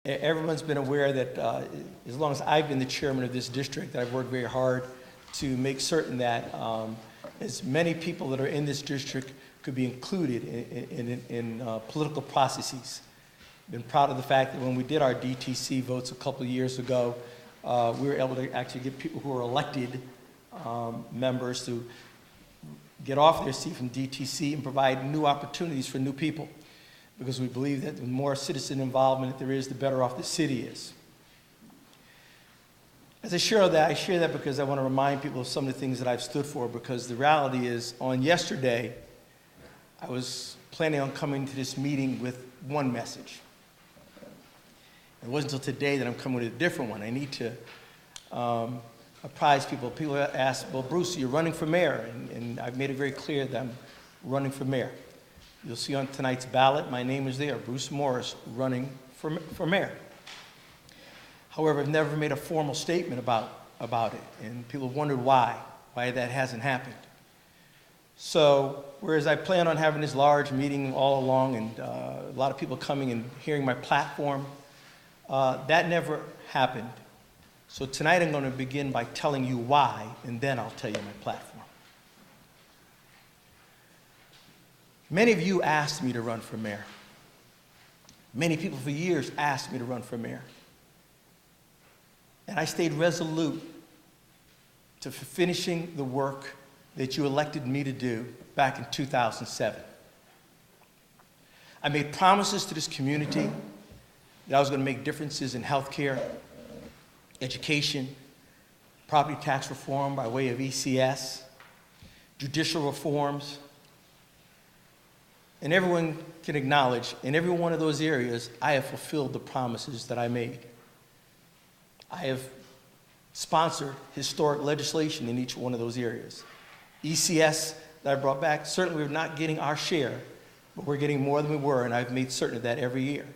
everyone's been aware that as long as I've been the chairman of this district, I've worked very hard to make certain that as many people that are in this district could be included in political processes. Been proud of the fact that when we did our DTC votes a couple of years ago, we were able to actually get people who are elected members to get off their seat from DTC and provide new opportunities for new people, because we believe that the more citizen involvement there is, the better off the city is. As I share that because I want to remind people of some of the things that I've stood for, because the reality is, on yesterday, I was planning on coming to this meeting with one message. It wasn't until today that I'm coming with a different one. I need to apprise people. People ask, well, Bruce, you're running for mayor, and I've made it very clear that I'm running for mayor. You'll see on tonight's ballot, my name is there, Bruce Morris, running for mayor. However, I've never made a formal statement about it, and people have wondered why that hasn't happened. So, whereas I plan on having this large meeting all along and a lot of people coming and hearing my platform, that never happened. So tonight I'm going to begin by telling you why, and then I'll tell you my platform. Many of you asked me to run for mayor. Many people for years asked me to run for mayor. And I stayed resolute to finishing the work that you elected me to do back in 2007. I made promises to this community that I was going to make differences in healthcare, education, property tax reform by way of ECS, judicial reforms. And everyone can acknowledge, in every one of those areas, I have fulfilled the promises that I made. I have sponsored historic legislation in each one of those areas. ECS that I brought back, certainly we're not getting our share, but we're getting more than we were, and I've made certain of that every year.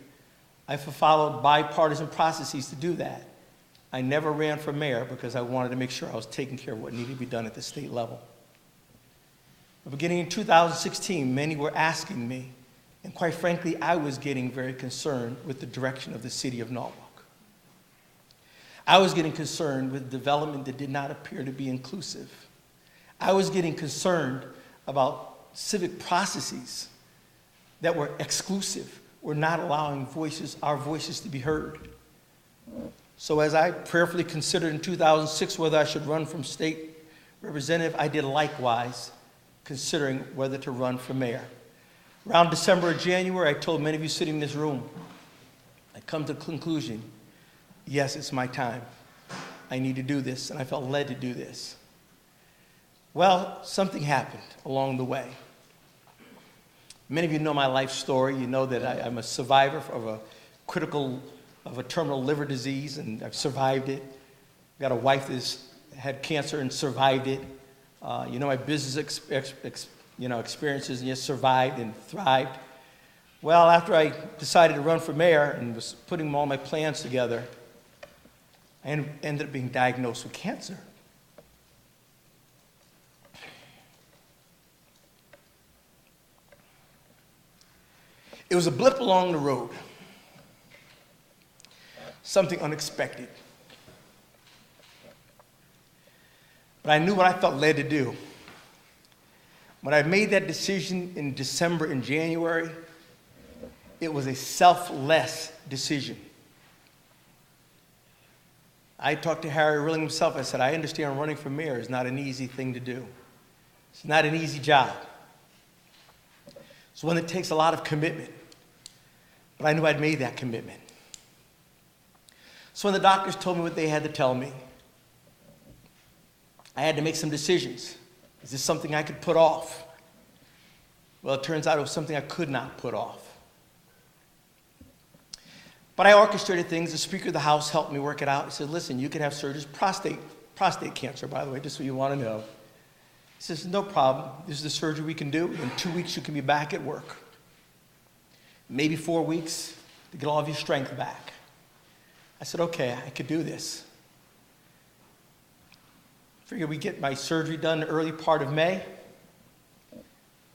I've followed bipartisan processes to do that. I never ran for mayor because I wanted to make sure I was taking care of what needed to be done at the state level. But beginning in 2016, many were asking me, and quite frankly, I was getting very concerned with the direction of the city of Norwalk. I was getting concerned with development that did not appear to be inclusive. I was getting concerned about civic processes that were exclusive, were not allowing our voices to be heard. So as I prayerfully considered in 2006 whether I should run for state representative, I did likewise, considering whether to run for mayor. Around December or January, I told many of you sitting in this room, I come to the conclusion, yes, it's my time. I need to do this, and I felt led to do this. Well, something happened along the way. Many of you know my life story. You know that I'm a survivor of a terminal liver disease, and I've survived it. I've got a wife that's had cancer and survived it. You know my business experiences, and yet survived and thrived. Well, after I decided to run for mayor and was putting all my plans together, I ended up being diagnosed with cancer. It was a blip along the road, something unexpected. But I knew what I felt led to do. When I made that decision in December and January, it was a selfless decision. I talked to Harry Rilling himself. I said, I understand running for mayor is not an easy thing to do. It's not an easy job. It's one that takes a lot of commitment. But I knew I'd made that commitment. So when the doctors told me what they had to tell me, I had to make some decisions. Is this something I could put off? Well, it turns out it was something I could not put off. But I orchestrated things. The Speaker of the House helped me work it out. He said, listen, you can have surgery. Prostate cancer, by the way, just so you want to know. He says, no problem. This is the surgery we can do. In 2 weeks, you can be back at work. Maybe 4 weeks to get all of your strength back. I said, okay, I could do this. Figured we get my surgery done the early part of May.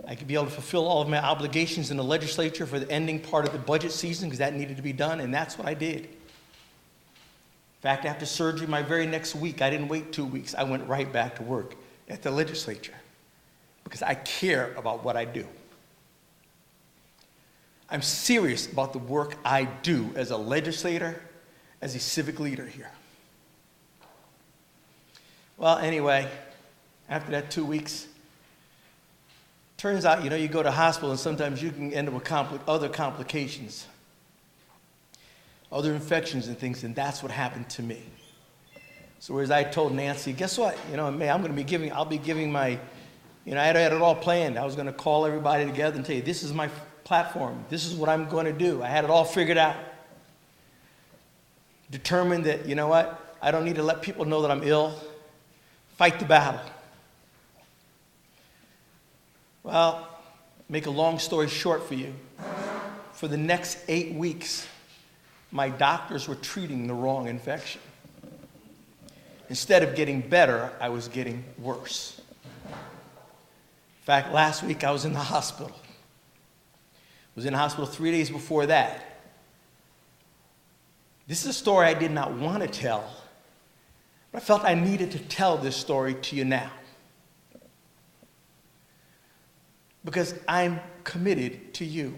I could be able to fulfill all of my obligations in the legislature for the ending part of the budget season, because that needed to be done, and that's what I did. In fact, after surgery, my very next week, I didn't wait 2 weeks. I went right back to work at the legislature because I care about what I do. I'm serious about the work I do as a legislator, as a civic leader here. Well, anyway, after that 2 weeks, turns out, you go to hospital and sometimes you can end up with other complications, other infections and things, and that's what happened to me. So whereas I told Nancy, guess what? In May, I'll be giving my, I had it all planned. I was going to call everybody together and tell you, this is my platform. This is what I'm going to do. I had it all figured out. Determined that, I don't need to let people know that I'm ill. Fight the battle. Well, make a long story short for you. For the next 8 weeks, my doctors were treating the wrong infection. Instead of getting better, I was getting worse. In fact, last week I was in the hospital. I was in the hospital 3 days before that. This is a story I did not want to tell, but I felt I needed to tell this story to you now. Because I'm committed to you.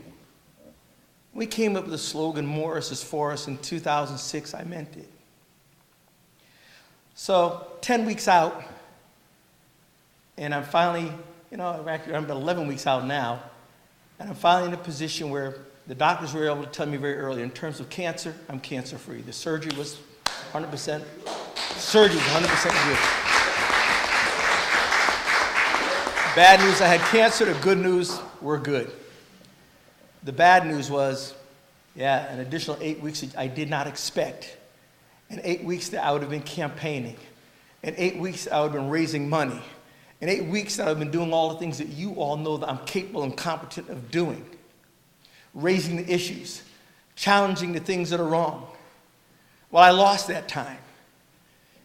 We came up with the slogan, Morris is for us, in 2006. I meant it. So 10 weeks out, and I'm finally, I'm about 11 weeks out now, and I'm finally in a position where the doctors were able to tell me very early, in terms of cancer, I'm cancer-free. The surgery was 100%, good. Bad news, I had cancer. The good news, we're good. The bad news was, an additional 8 weeks I did not expect. And 8 weeks that I would have been campaigning. And 8 weeks that I would have been raising money. And 8 weeks that I've been doing all the things that you all know that I'm capable and competent of doing. Raising the issues, challenging the things that are wrong. Well, I lost that time.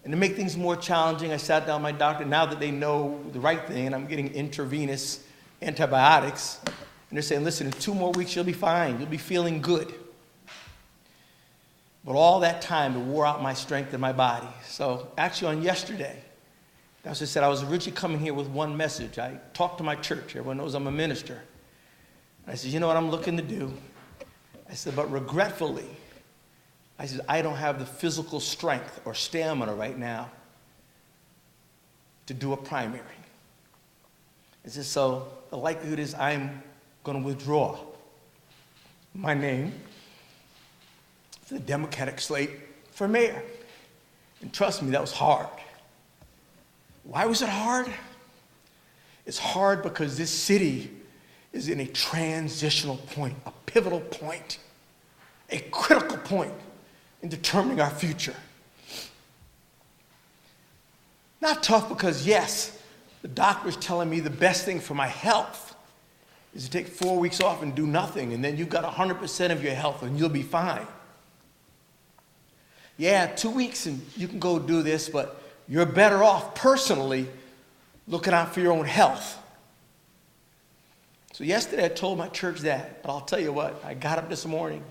And to make things more challenging, I sat down with my doctor. Now that they know the right thing, and I'm getting intravenous antibiotics, and they're saying, listen, in 2 more weeks, you'll be fine. You'll be feeling good. But all that time, it wore out my strength in my body. So actually on yesterday, as I said, I was originally coming here with one message. I talked to my church. Everyone knows I'm a minister. I said, you know what I'm looking to do? I said, but regretfully, I said, I don't have the physical strength or stamina right now to do a primary. I said, so the likelihood is I'm going to withdraw my name for the Democratic slate for mayor. And trust me, that was hard. Why was it hard? It's hard because this city is in a transitional point, a pivotal point, a critical point in determining our future. Not tough because, yes, the doctor is telling me the best thing for my health is to take 4 weeks off and do nothing, and then you've got 100% of your health and you'll be fine. 2 weeks and you can go do this, but you're better off personally looking out for your own health. So yesterday I told my church that, but I'll tell you what, I got up this morning,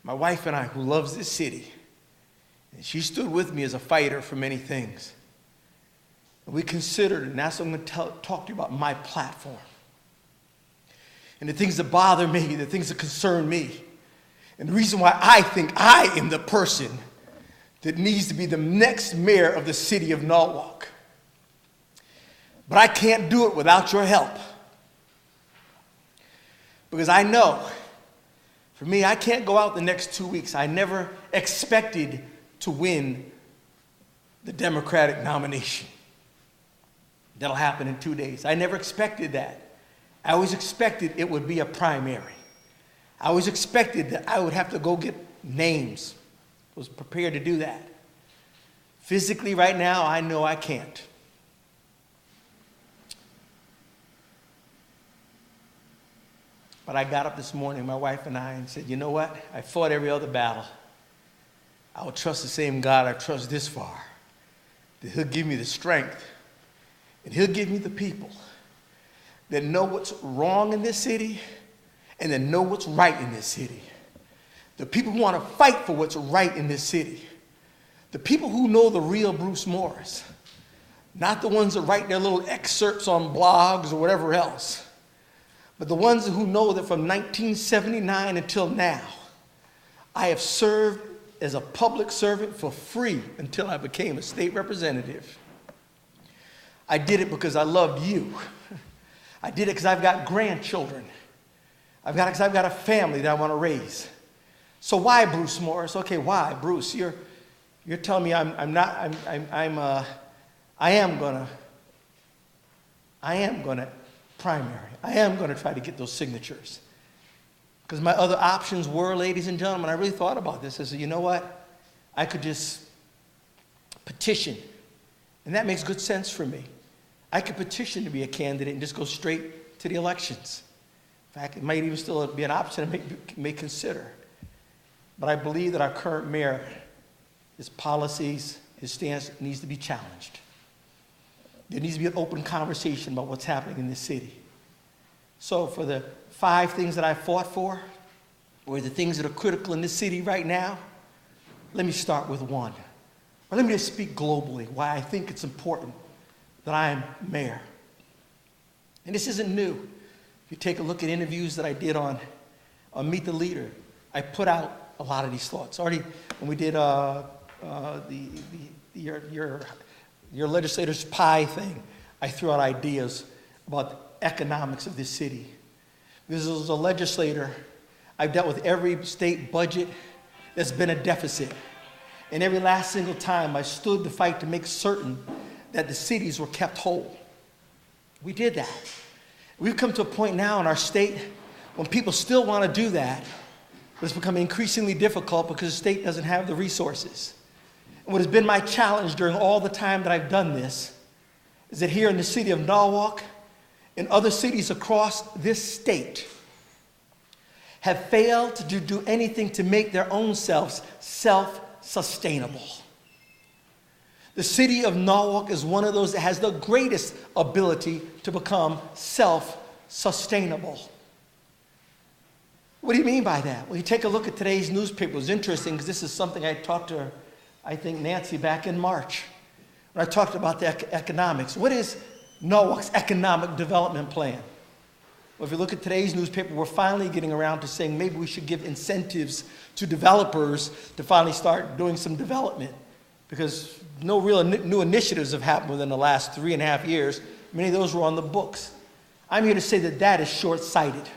my wife and I, who loves this city, and she stood with me as a fighter for many things. And we considered, and that's what I'm going to talk to you about, my platform. And the things that bother me, the things that concern me. And the reason why I think I am the person that needs to be the next mayor of the city of Norwalk. But I can't do it without your help. Because I know, for me, I can't go out the next 2 weeks. I never expected to win the Democratic nomination. That'll happen in 2 days. I never expected that. I always expected it would be a primary. I always expected that I would have to go get names. I was prepared to do that. Physically, right now, I know I can't. But I got up this morning, my wife and I, and said, you know what? I fought every other battle. I will trust the same God I trust this far. That He'll give me the strength, and He'll give me the people that know what's wrong in this city and that know what's right in this city. The people who want to fight for what's right in this city. The people who know the real Bruce Morris. Not the ones that write their little excerpts on blogs or whatever else. But the ones who know that from 1979 until now, I have served as a public servant for free until I became a state representative. I did it because I loved you. I did it because I've got grandchildren. I've got it because I've got a family that I want to raise. So why Bruce Morris? Okay, why Bruce? You're telling me I am gonna primary. I am gonna try to get those signatures. Because my other options were, ladies and gentlemen, I really thought about this. I said, you know what? I could just petition. And that makes good sense for me. I could petition to be a candidate and just go straight to the elections. In fact, it might even still be an option I may consider. But I believe that our current mayor, his policies, his stance needs to be challenged. There needs to be an open conversation about what's happening in this city. So for the 5 things that I fought for, or the things that are critical in this city right now, let me start with one. Or let me just speak globally, why I think it's important that I am mayor. And this isn't new. If you take a look at interviews that I did on Meet the Leader, I put out a lot of these thoughts. Already, when we did your legislator's pie thing, I threw out ideas about the economics of this city. Because as a legislator, I've dealt with every state budget that's been a deficit. And every last single time I stood to fight to make certain that the cities were kept whole. We did that. We've come to a point now in our state when people still want to do that, but it's becoming increasingly difficult because the state doesn't have the resources. And what has been my challenge during all the time that I've done this is that here in the city of Norwalk and other cities across this state have failed to do anything to make their own selves self-sustainable. The city of Norwalk is one of those that has the greatest ability to become self-sustainable. What do you mean by that? Well, you take a look at today's newspaper. It was interesting because this is something I talked to, I think, Nancy back in March when I talked about the economics. What is Norwalk's economic development plan? Well, if you look at today's newspaper, we're finally getting around to saying maybe we should give incentives to developers to finally start doing some development, because no real new initiatives have happened within the last 3.5 years. Many of those were on the books. I'm here to say that that is short-sighted.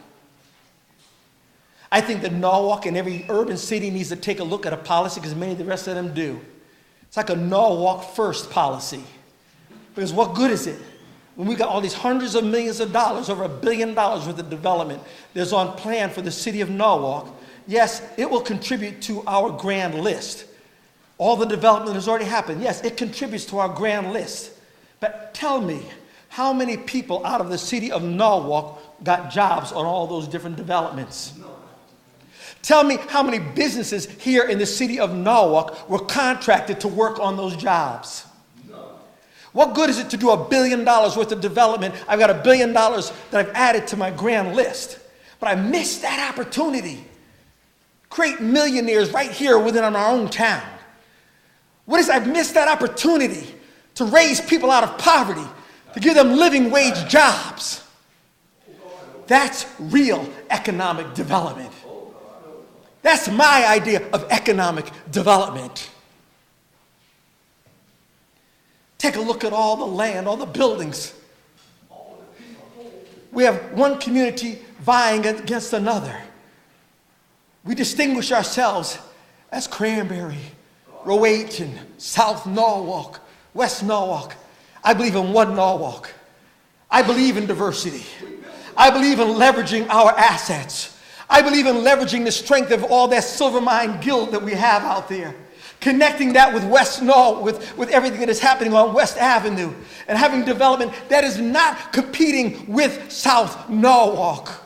I think that Norwalk and every urban city needs to take a look at a policy, because many of the rest of them do. It's like a Norwalk first policy. Because what good is it when we got all these hundreds of millions of dollars, over $1 billion worth of development that's on plan for the city of Norwalk? Yes, it will contribute to our grand list. All the development has already happened. Yes, it contributes to our grand list. But tell me, how many people out of the city of Norwalk got jobs on all those different developments? Tell me how many businesses here in the city of Norwalk were contracted to work on those jobs? What good is it to do $1 billion worth of development? I've got $1 billion that I've added to my grand list, but I missed that opportunity. Create millionaires right here within our own town. What is, I've missed that opportunity to raise people out of poverty, to give them living wage jobs. That's real economic development. That's my idea of economic development. Take a look at all the land, all the buildings. We have one community vying against another. We distinguish ourselves as Cranberry, Rowayton, South Norwalk, West Norwalk. I believe in one Norwalk. I believe in diversity. I believe in leveraging our assets. I believe in leveraging the strength of all that silver mine guild that we have out there. Connecting that with West Norwalk, with everything that is happening on West Avenue. And having development that is not competing with South Norwalk.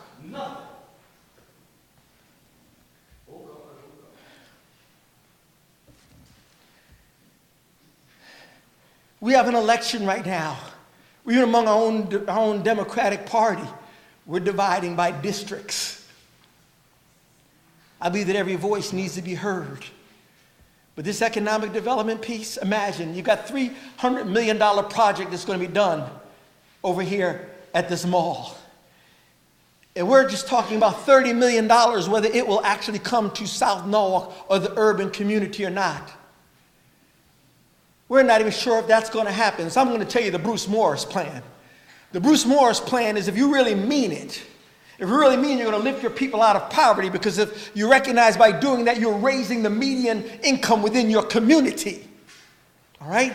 We have an election right now. Even among our own Democratic Party, we're dividing by districts. I believe that every voice needs to be heard. But this economic development piece, imagine, you've got $300 million project that's going to be done over here at this mall. And we're just talking about $30 million, whether it will actually come to South Norwalk or the urban community or not. We're not even sure if that's going to happen. So I'm going to tell you the Bruce Morris plan. The Bruce Morris plan is if you really mean it, if you really mean you're going to lift your people out of poverty, because if you recognize by doing that you're raising the median income within your community. All right?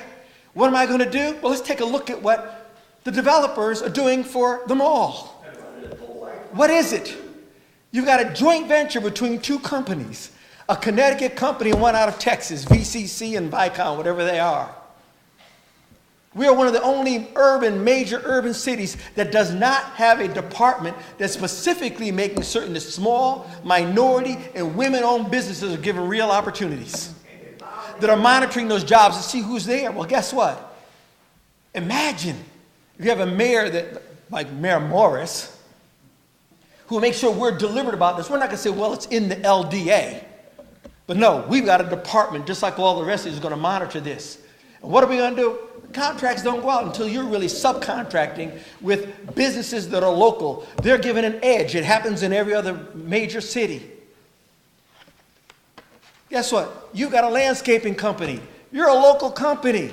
What am I going to do? Well, let's take a look at what the developers are doing for the mall. What is it? You've got a joint venture between two companies, a Connecticut company and one out of Texas, VCC and Vicon, whatever they are. We are one of the only major urban cities that does not have a department that's specifically making certain that small, minority, and women-owned businesses are given real opportunities, that are monitoring those jobs to see who's there. Well, guess what? Imagine if you have a mayor like Mayor Morris, who will make sure we're deliberate about this. We're not going to say, well, it's in the LDA. But no, we've got a department, just like all the rest of you, is going to monitor this. And what are we going to do? Contracts don't go out until you're really subcontracting with businesses that are local. They're given an edge. It happens in every other major city. Guess what? You've got a landscaping company. You're a local company.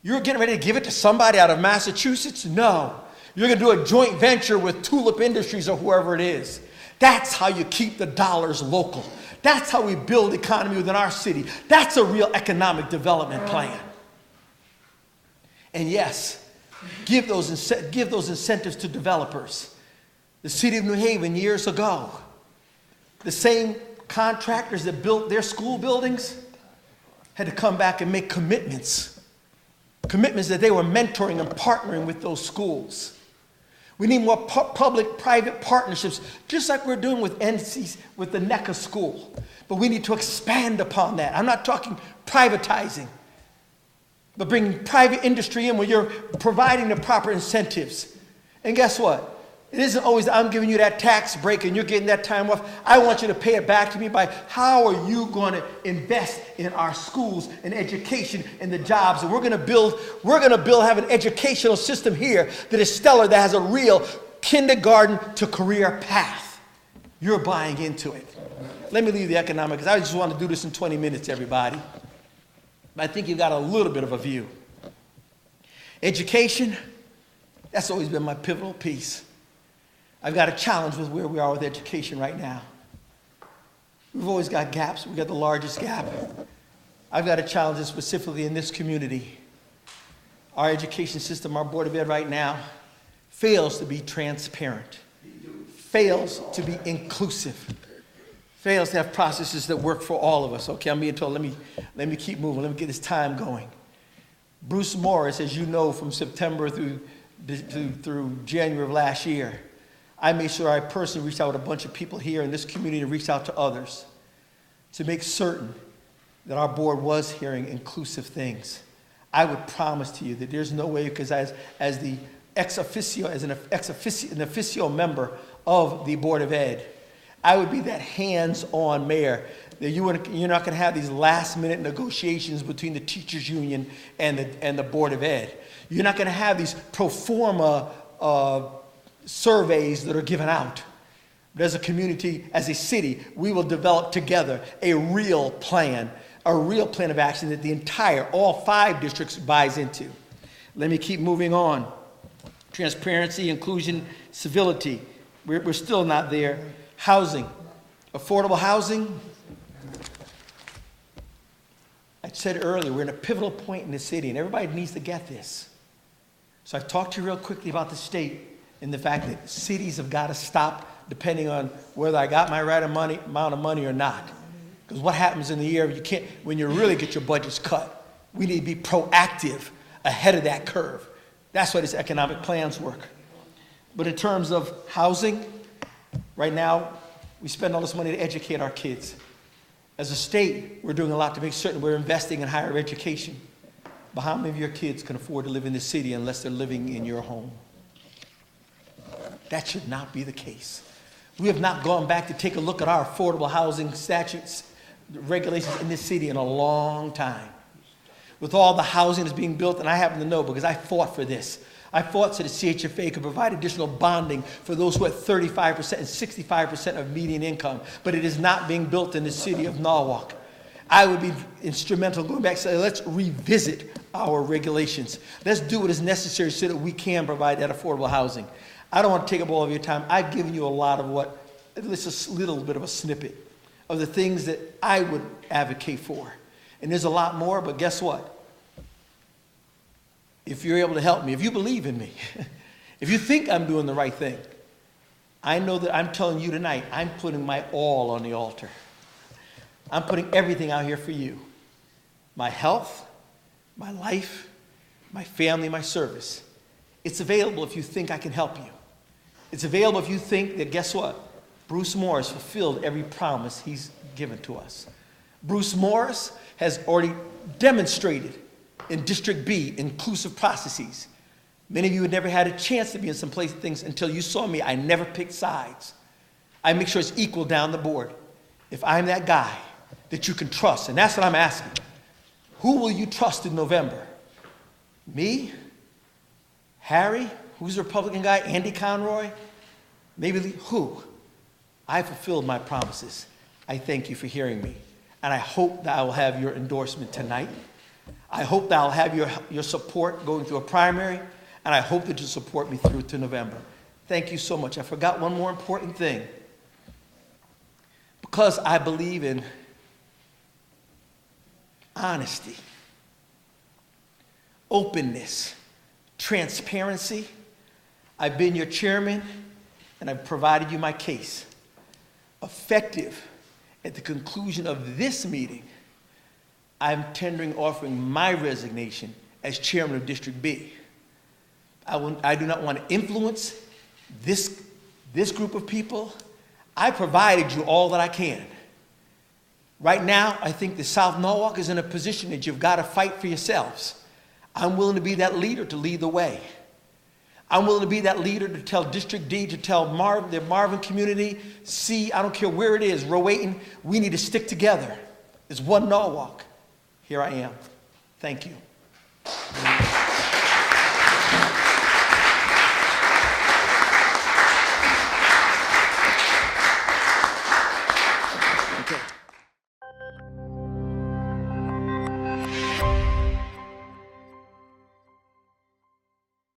You're getting ready to give it to somebody out of Massachusetts? No. You're going to do a joint venture with Tulip Industries or whoever it is. That's how you keep the dollars local. That's how we build economy within our city. That's a real economic development plan. And yes, give those incentives to developers. The city of New Haven years ago, the same contractors that built their school buildings had to come back and make commitments that they were mentoring and partnering with those schools. We need more public-private partnerships, just like we're doing with NCs, with the NECA school. But we need to expand upon that. I'm not talking privatizing, but bringing private industry in where you're providing the proper incentives. And guess what? It isn't always I'm giving you that tax break and you're getting that time off. I want you to pay it back to me by how are you going to invest in our schools and education and the jobs. And we're going to have an educational system here that is stellar, that has a real kindergarten to career path. You're buying into it. Let me leave the economics. I just want to do this in 20 minutes, everybody. But I think you've got a little bit of a view. Education, that's always been my pivotal piece. I've got a challenge with where we are with education right now. We've always got gaps. We've got the largest gap. I've got a challenge specifically in this community. Our education system, our Board of Ed right now, fails to be transparent, fails to be inclusive, fails to have processes that work for all of us. Okay, I'm being told, let me keep moving. Let me get this time going. Bruce Morris, as you know, from September through January of last year, I made sure I personally reached out with a bunch of people here in this community and reached out to others to make certain that our board was hearing inclusive things. I would promise to you that there's no way, because as an officio member of the Board of Ed, I would be that hands-on mayor that you're not going to have these last-minute negotiations between the teachers union and the Board of Ed. You're not going to have these pro forma surveys that are given out. But as a community, as a city, we will develop together a real plan of action that all 5 districts buys into. Let me keep moving on. Transparency, inclusion, civility. We're still not there. Housing, affordable housing. I said earlier, we're in a pivotal point in the city, and everybody needs to get this. So I've talked to you real quickly about the state and the fact that cities have got to stop depending on whether I got my right amount of money or not. Because what happens in the year, when you really get your budgets cut, we need to be proactive ahead of that curve. That's why these economic plans work. But in terms of housing, right now, we spend all this money to educate our kids. As a state, we're doing a lot to make certain we're investing in higher education. But how many of your kids can afford to live in the city unless they're living in your home? That should not be the case. We have not gone back to take a look at our affordable housing statutes, regulations in this city in a long time. With all the housing that's being built, and I happen to know because I fought for this. I fought so the CHFA could provide additional bonding for those who had 35% and 65% of median income, but it is not being built in the city of Norwalk. I would be instrumental going back and saying, let's revisit our regulations. Let's do what is necessary so that we can provide that affordable housing. I don't want to take up all of your time. I've given you a lot of what, at least a little bit of a snippet of the things that I would advocate for. And there's a lot more, but guess what? If you're able to help me, if you believe in me, if you think I'm doing the right thing, I know that I'm telling you tonight, I'm putting my all on the altar. I'm putting everything out here for you. My health, my life, my family, my service. It's available if you think I can help you. It's available if you think that, guess what? Bruce Morris fulfilled every promise he's given to us. Bruce Morris has already demonstrated in District B inclusive processes. Many of you had never had a chance to be in some place things until you saw me. I never picked sides. I make sure it's equal down the board. If I'm that guy that you can trust, and that's what I'm asking, who will you trust in November? Me? Harry? Who's the Republican guy? Andy Conroy? Maybe who? I fulfilled my promises. I thank you for hearing me. And I hope that I will have your endorsement tonight. I hope that I'll have your support going through a primary, and I hope that you'll support me through to November. Thank you so much. I forgot one more important thing. Because I believe in honesty, openness, transparency, I've been your chairman, and I've provided you my case. Effective at the conclusion of this meeting, I'm offering my resignation as chairman of District B. I do not want to influence this group of people. I provided you all that I can. Right now, I think the South Norwalk is in a position that you've got to fight for yourselves. I'm willing to be that leader to lead the way. I'm willing to be that leader to tell District D, to tell the Marvin community, C, I don't care where it is, Rowayton, we need to stick together. It's one Norwalk. Here I am. Thank you.